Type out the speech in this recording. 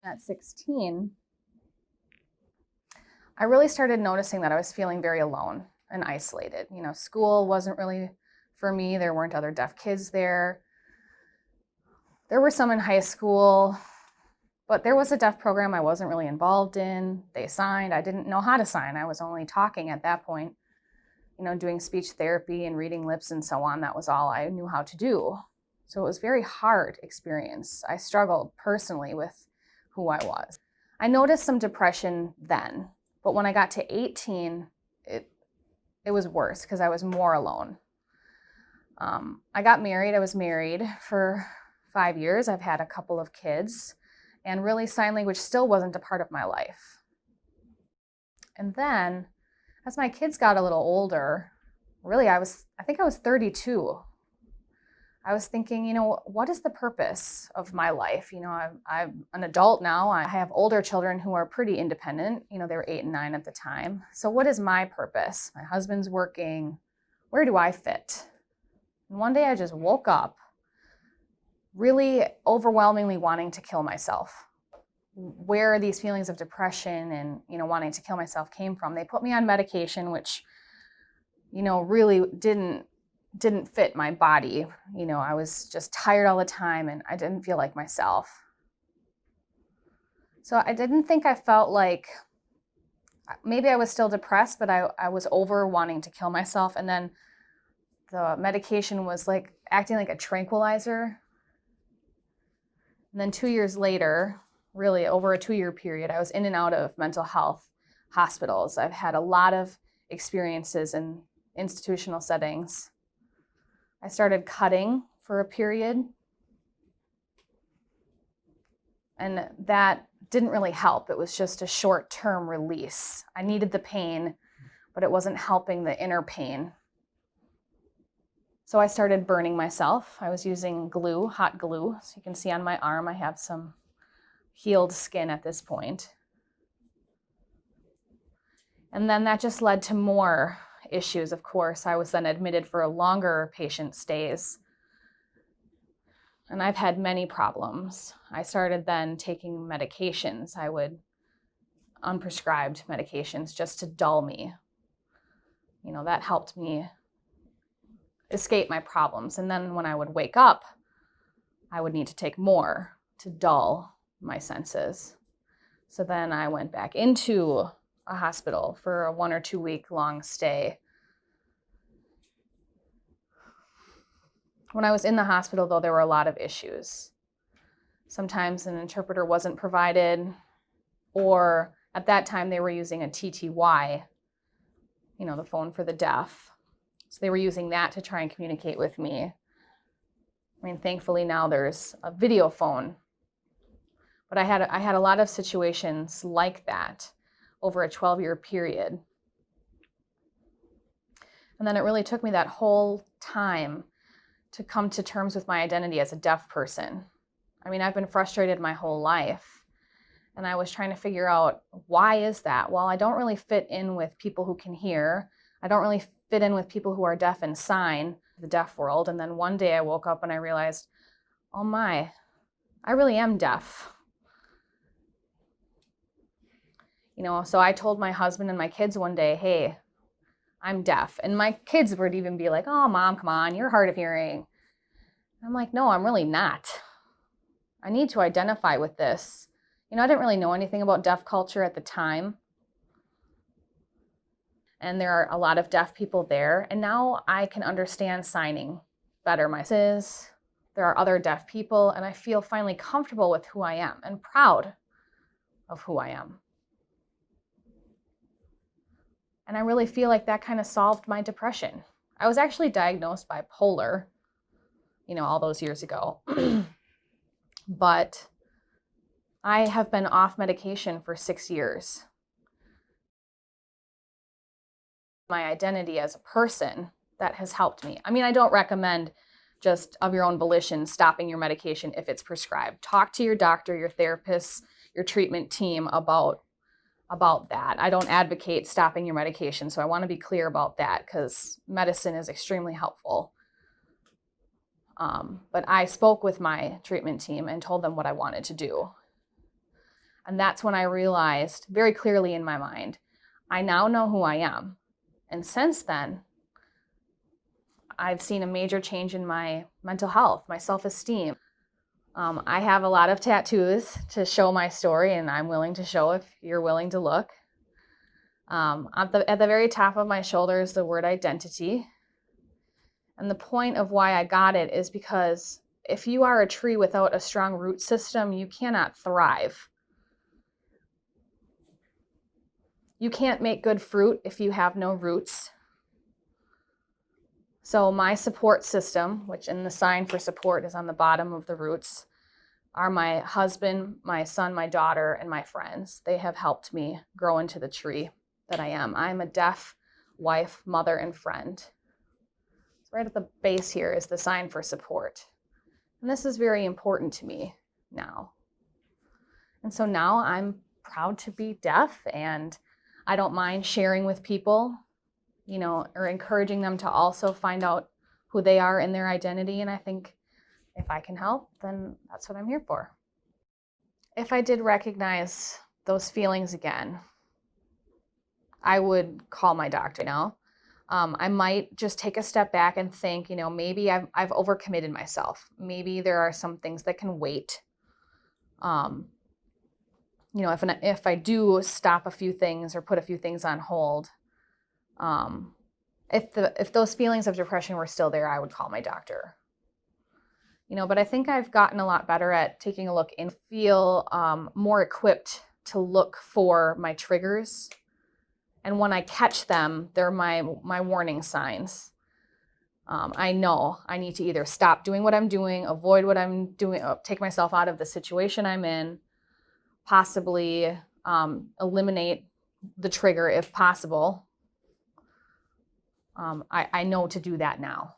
At 16, I really started noticing that I was feeling very alone and isolated. School wasn't really for me. There weren't other deaf kids there. There were some in high school, but there was a deaf program I wasn't really involved in. They signed. I didn't know how to sign. I was only talking at that point, doing speech therapy and reading lips and so on. That was all I knew how to do. So it was a very hard experience. I struggled personally with who I was. I noticed some depression then, but when I got to 18, it was worse because I was more alone. I got married. I was married for 5 years. I've had a couple of kids, and really sign language still wasn't a part of my life. And then as my kids got a little older, really I think I was 32. I was thinking, what is the purpose of my life? I'm an adult now. I have older children who are pretty independent. They were 8 and 9 at the time. So what is my purpose? My husband's working. Where do I fit? And one day I just woke up really overwhelmingly wanting to kill myself. Where these feelings of depression and, wanting to kill myself came from. They put me on medication, which, really didn't fit my body. I was just tired all the time and I didn't feel like myself. So I didn't think I felt like, maybe I was still depressed, but I was over wanting to kill myself. And then the medication was like acting like a tranquilizer. And then 2 years later, really over a 2-year period, I was in and out of mental health hospitals. I've had a lot of experiences in institutional settings. I started cutting for a period, and that didn't really help. It was just a short-term release. I needed the pain, but it wasn't helping the inner pain. So I started burning myself. I was using glue, hot glue. So you can see on my arm, I have some healed skin at this point. And then that just led to more issues, of course. I was then admitted for longer patient stays. And I've had many problems. I started then taking medications. I would unprescribed medications just to dull me. That helped me escape my problems. And then when I would wake up, I would need to take more to dull my senses. So then I went back into a hospital for a 1 or 2 week long stay. When I was in the hospital, though, there were a lot of issues. Sometimes an interpreter wasn't provided, or at that time they were using a TTY, the phone for the deaf. So they were using that to try and communicate with me. Thankfully now there's a video phone. But I had a lot of situations like that over a 12-year period. And then it really took me that whole time to come to terms with my identity as a deaf person. I've been frustrated my whole life. And I was trying to figure out, why is that? Well, I don't really fit in with people who can hear. I don't really fit in with people who are deaf and sign, the deaf world. And then one day I woke up and I realized, oh my, I really am deaf. So I told my husband and my kids one day, hey, I'm deaf. And my kids would even be like, oh, Mom, come on, you're hard of hearing. I'm like, no, I'm really not. I need to identify with this. I didn't really know anything about deaf culture at the time. And there are a lot of deaf people there. And now I can understand signing better myself. There are other deaf people, and I feel finally comfortable with who I am and proud of who I am. And I really feel like that kind of solved my depression. I was actually diagnosed bipolar, all those years ago. But I have been off medication for 6 years. My identity as a person, that has helped me. I don't recommend just of your own volition stopping your medication if it's prescribed. Talk to your doctor, your therapist, your treatment team about that. I don't advocate stopping your medication, so I want to be clear about that because medicine is extremely helpful. But I spoke with my treatment team and told them what I wanted to do. And that's when I realized very clearly in my mind, I now know who I am. And since then, I've seen a major change in my mental health, my self-esteem. I have a lot of tattoos to show my story, and I'm willing to show if you're willing to look. At the very top of my shoulder is the word identity. And the point of why I got it is because if you are a tree without a strong root system, you cannot thrive. You can't make good fruit if you have no roots. So my support system, which in the sign for support is on the bottom of the roots, are my husband, my son, my daughter, and my friends. They have helped me grow into the tree that I am. I'm a deaf wife, mother, and friend. So right at the base here is the sign for support. And this is very important to me now. And so now I'm proud to be deaf, and I don't mind sharing with people, or encouraging them to also find out who they are in their identity. And I think if I can help, then that's what I'm here for. If I did recognize those feelings again, I would call my doctor now. I might just take a step back and think, maybe I've overcommitted myself. Maybe there are some things that can wait. If I do stop a few things or put a few things on hold, if those feelings of depression were still there, I would call my doctor. But I think I've gotten a lot better at taking a look and feel more equipped to look for my triggers. And when I catch them, they're my warning signs. I know I need to either stop doing what I'm doing, avoid what I'm doing, take myself out of the situation I'm in, possibly eliminate the trigger if possible. I know to do that now.